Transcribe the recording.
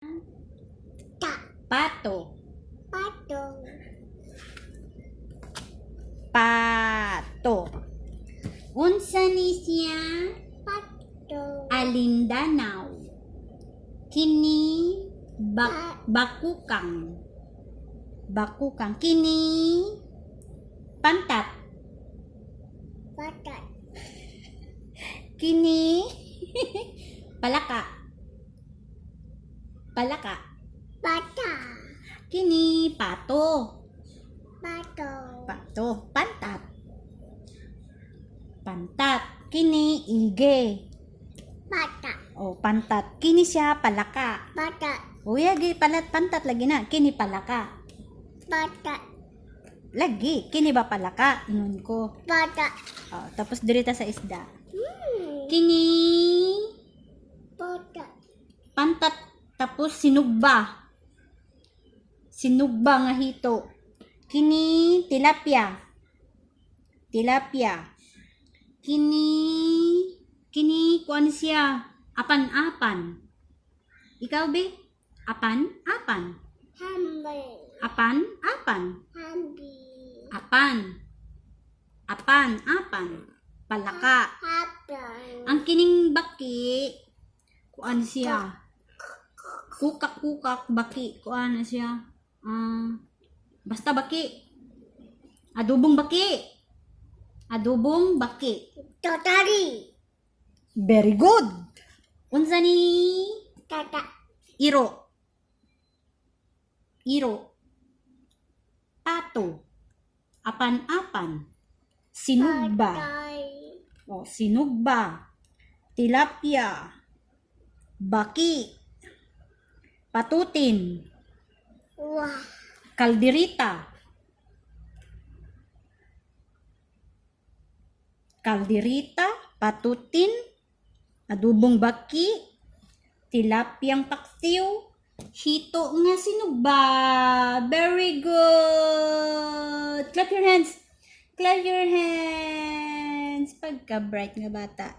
Pato. Pato. Pato. Unsa ni siya? Pato. Alindanaw. Kini bakukang. Bakukang. Kini pantat. Patat. Kini palaka. Palaka. Pata. Kini pato. Pato. Pato. Pantat. Pantat. Kini ige. Pata. O pantat. Kini siya palaka. Pata. O yagi pantat lagi na. Kini palaka. Pata. Lagi. Kini ba palaka? Ingon ko. Pata. O, tapos dirita sa isda. Kini Pata. pantat. Tapos sinugba. Sinugba nga hito. Kini tilapia. Tilapia. Kini kuan siya. Apan-apan. Ikaw be? Apan-apan. Hambi. Apan-apan. Hambi. Apan. Apan-apan. Palaka. Hapan. Ang kining baki, kuan siya. Kukak-kukak baki, kuan na siya. Basta baki. Adubong baki. Adubong baki. Totari. Very good. Unsa ni Tata. iro? Iro. Pato. Apan-apan. Sinugba. Patay. O, sinugba. Tilapia. Baki. Patutin. Wah. Kalderita. Kalderita, patutin, adubong baki, tilapiyang paksiw, hito nga sinugba. Very good. Clap your hands. Clap your hands. Pagka bright nga bata.